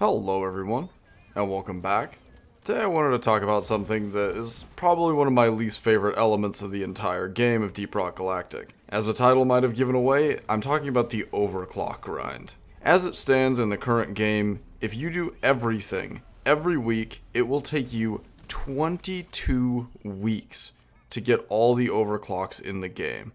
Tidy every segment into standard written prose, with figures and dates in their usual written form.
Hello everyone, and welcome back. Today I wanted to talk about something that is probably one of my least favorite elements of the entire game of Deep Rock Galactic. As the title might have given away, I'm talking about the overclock grind. As it stands in the current game, if you do everything, every week, it will take you 22 weeks to get all the overclocks in the game.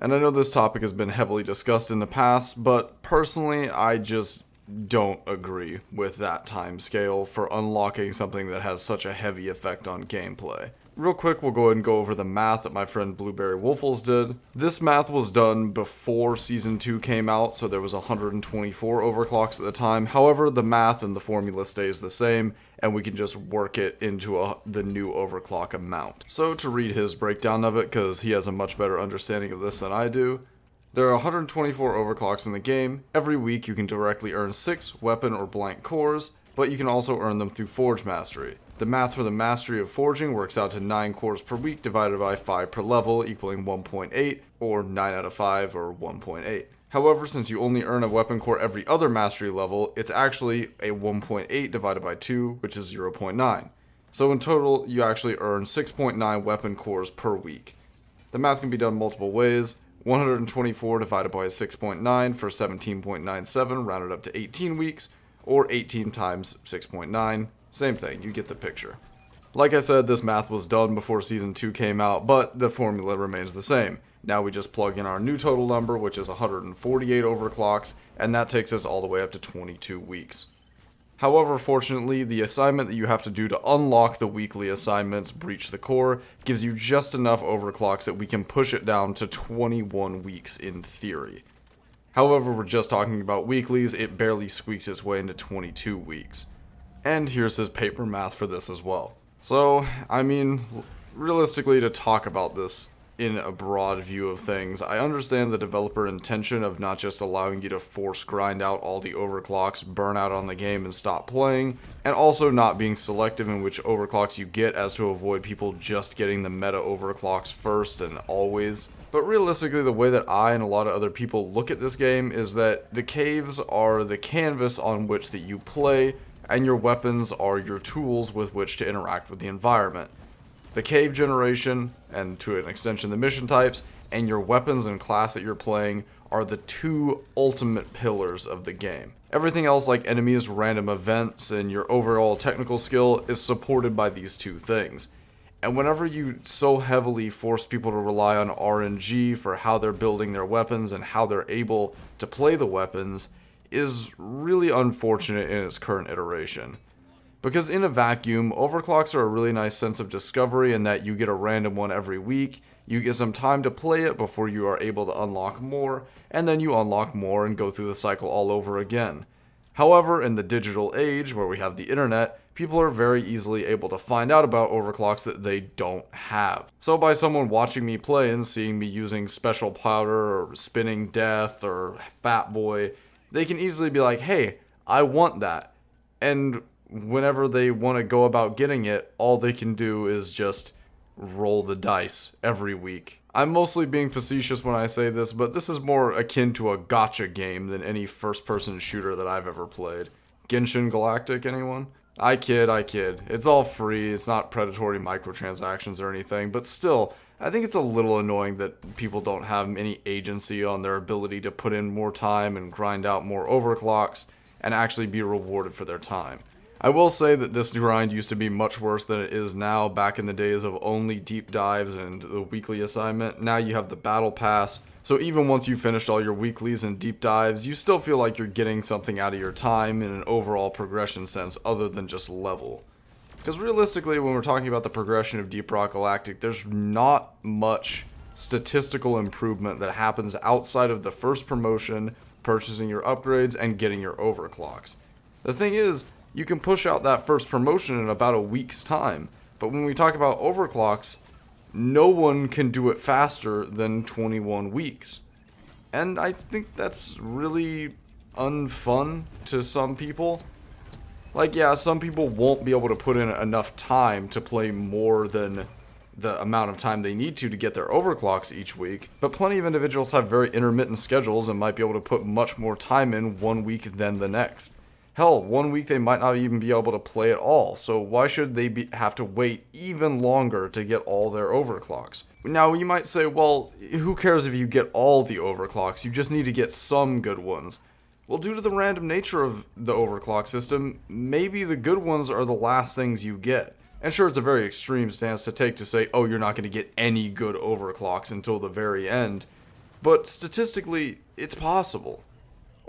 And I know this topic has been heavily discussed in the past, but personally, I just don't agree with that time scale for unlocking something that has such a heavy effect on gameplay. Real quick, we'll go ahead and go over the math that my friend Blueberry Wolfles did. This math was done before Season 2 came out, so there was 124 overclocks at the time. However, the math and the formula stays the same, and we can just work it into the new overclock amount. So to read his breakdown of it, because he has a much better understanding of this than I do, there are 124 overclocks in the game. Every week you can directly earn 6 weapon or blank cores, but you can also earn them through Forge Mastery. The math for the mastery of forging works out to 9 cores per week divided by 5 per level, equaling 1.8, or 9 out of 5, or 1.8. However, since you only earn a weapon core every other mastery level, it's actually a 1.8 divided by 2, which is 0.9. So in total, you actually earn 6.9 weapon cores per week. The math can be done multiple ways. 124 divided by 6.9 for 17.97, rounded up to 18 weeks, or 18 times 6.9, same thing, you get the picture. Like I said, this math was done before Season 2 came out, but the formula remains the same. Now we just plug in our new total number, which is 148 overclocks, and that takes us all the way up to 22 weeks. However, fortunately, the assignment that you have to do to unlock the weekly assignments, Breach the Core, gives you just enough overclocks that we can push it down to 21 weeks in theory. However, we're just talking about weeklies, it barely squeaks its way into 22 weeks. And here's his paper math for this as well. So, I mean, realistically, to talk about this in a broad view of things, I understand the developer intention of not just allowing you to force grind out all the overclocks, burn out on the game, and stop playing, and also not being selective in which overclocks you get as to avoid people just getting the meta overclocks first and always. But realistically, the way that I and a lot of other people look at this game is that the caves are the canvas on which that you play, and your weapons are your tools with which to interact with the environment. The cave generation, and to an extension the mission types, and your weapons and class that you're playing are the two ultimate pillars of the game. Everything else like enemies, random events, and your overall technical skill is supported by these two things. And whenever you so heavily force people to rely on RNG for how they're building their weapons and how they're able to play the weapons, is really unfortunate in its current iteration. Because in a vacuum, overclocks are a really nice sense of discovery in that you get a random one every week, you get some time to play it before you are able to unlock more, and then you unlock more and go through the cycle all over again. However, in the digital age, where we have the internet, people are very easily able to find out about overclocks that they don't have. So by someone watching me play and seeing me using Special Powder or Spinning Death or Fatboy, they can easily be like, hey, I want that. And whenever they want to go about getting it, all they can do is just roll the dice every week. I'm mostly being facetious when I say this, but this is more akin to a gacha game than any first-person shooter that I've ever played. Genshin Galactic, anyone? I kid. It's all free, it's not predatory microtransactions or anything, but still, I think it's a little annoying that people don't have any agency on their ability to put in more time and grind out more overclocks and actually be rewarded for their time. I will say that this grind used to be much worse than it is now back in the days of only deep dives and the weekly assignment. Now you have the battle pass, so even once you've finished all your weeklies and deep dives, you still feel like you're getting something out of your time in an overall progression sense other than just level. Because realistically, when we're talking about the progression of Deep Rock Galactic, there's not much statistical improvement that happens outside of the first promotion, purchasing your upgrades, and getting your overclocks. The thing is, you can push out that first promotion in about a week's time, but when we talk about overclocks, no one can do it faster than 21 weeks. And I think that's really unfun to some people. Like, yeah, some people won't be able to put in enough time to play more than the amount of time they need to get their overclocks each week, but plenty of individuals have very intermittent schedules and might be able to put much more time in one week than the next. Hell, 1 week they might not even be able to play at all, so why should they have to wait even longer to get all their overclocks? Now, you might say, well, who cares if you get all the overclocks, you just need to get some good ones. Well, due to the random nature of the overclock system, maybe the good ones are the last things you get. And sure, it's a very extreme stance to take to say, oh, you're not going to get any good overclocks until the very end, but statistically, it's possible.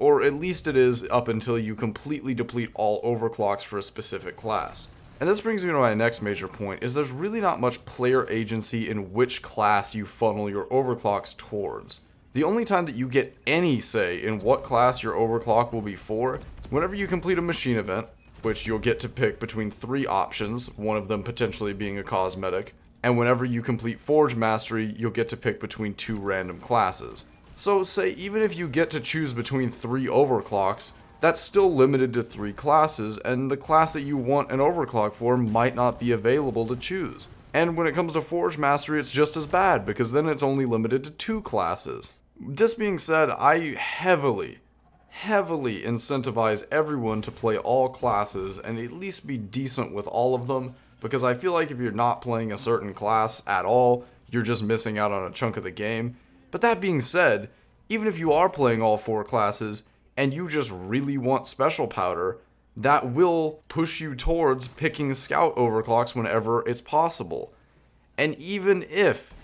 Or at least it is up until you completely deplete all overclocks for a specific class. And this brings me to my next major point, is there's really not much player agency in which class you funnel your overclocks towards. The only time that you get any say in what class your overclock will be for, whenever you complete a machine event, which you'll get to pick between 3 options, one of them potentially being a cosmetic, and whenever you complete Forge Mastery, you'll get to pick between 2 random classes. So say even if you get to choose between 3 overclocks, that's still limited to 3 classes, and the class that you want an overclock for might not be available to choose. And when it comes to Forge Mastery, it's just as bad, because then it's only limited to 2 classes. This being said, I heavily incentivize everyone to play all classes and at least be decent with all of them, because I feel like if you're not playing a certain class at all, you're just missing out on a chunk of the game. But that being said, even if you are playing all 4 classes and you just really want special powder, that will push you towards picking scout overclocks whenever it's possible. And even if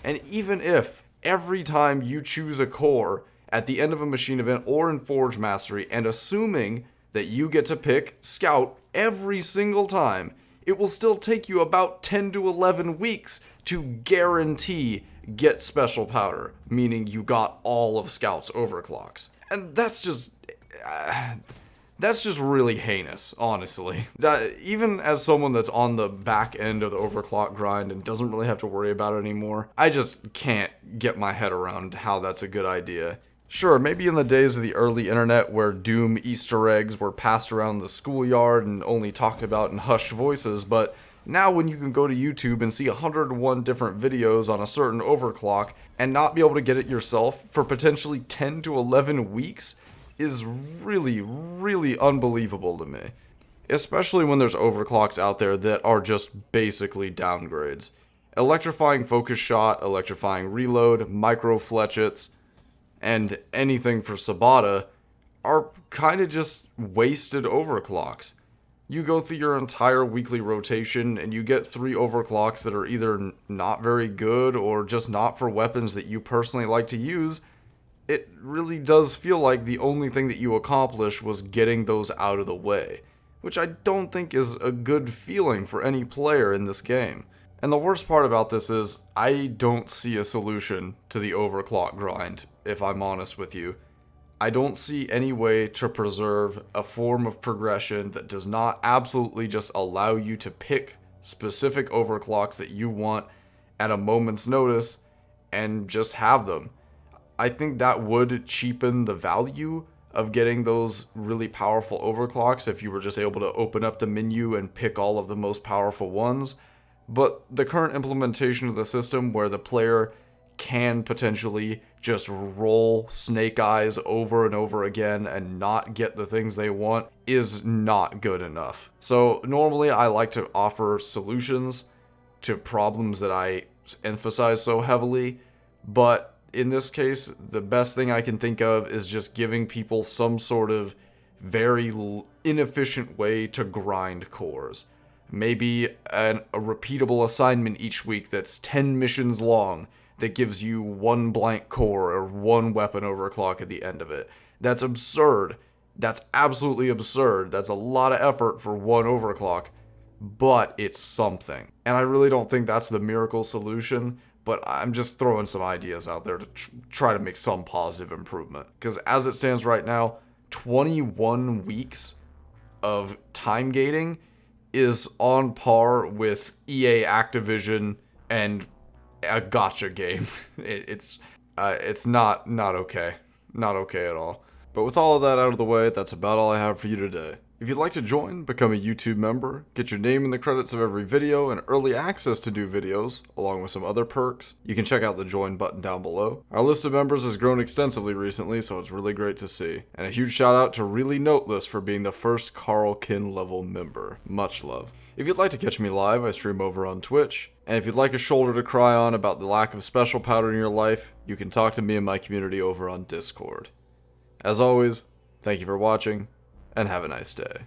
every time you choose a core at the end of a machine event or in Forge Mastery, and assuming that you get to pick scout every single time, it will still take you about 10 to 11 weeks to guarantee get special powder, meaning you got all of Scout's overclocks. And that's just really heinous, honestly. Even as someone that's on the back end of the overclock grind and doesn't really have to worry about it anymore, I just can't get my head around how that's a good idea. Sure, maybe in the days of the early internet where Doom Easter eggs were passed around the schoolyard and only talked about in hushed voices, but now when you can go to YouTube and see 101 different videos on a certain overclock and not be able to get it yourself for potentially 10 to 11 weeks is really unbelievable to me. Especially when there's overclocks out there that are just basically downgrades. Electrifying focus shot, electrifying reload, micro fletchets, and anything for Subata are kind of just wasted overclocks. You go through your entire weekly rotation and you get 3 overclocks that are either not very good or just not for weapons that you personally like to use. It really does feel like the only thing that you accomplished was getting those out of the way, which I don't think is a good feeling for any player in this game. And the worst part about this is, I don't see a solution to the overclock grind, if I'm honest with you. I don't see any way to preserve a form of progression that does not absolutely just allow you to pick specific overclocks that you want at a moment's notice and just have them. I think that would cheapen the value of getting those really powerful overclocks if you were just able to open up the menu and pick all of the most powerful ones. But the current implementation of the system where the player can potentially just roll Snake Eyes over and over again and not get the things they want is not good enough. So normally I like to offer solutions to problems that I emphasize so heavily, but in this case, the best thing I can think of is just giving people some sort of very inefficient way to grind cores. Maybe a repeatable assignment each week that's 10 missions long that gives you 1 blank core or 1 weapon overclock at the end of it. That's absurd. That's absolutely absurd. That's a lot of effort for 1 overclock, but it's something. And I really don't think that's the miracle solution, but I'm just throwing some ideas out there to try to make some positive improvement. Because as it stands right now, 21 weeks of time gating is on par with EA Activision and a gacha game. It's not okay. Not okay at all. But with all of that out of the way, that's about all I have for you today. If you'd like to join, become a YouTube member, get your name in the credits of every video, and early access to new videos, along with some other perks, you can check out the join button down below. Our list of members has grown extensively recently, so it's really great to see. And a huge shout out to Really Noteless for being the first Carlkin level member. Much love. If you'd like to catch me live, I stream over on Twitch. And if you'd like a shoulder to cry on about the lack of special powder in your life, you can talk to me and my community over on Discord. As always, thank you for watching, and have a nice day.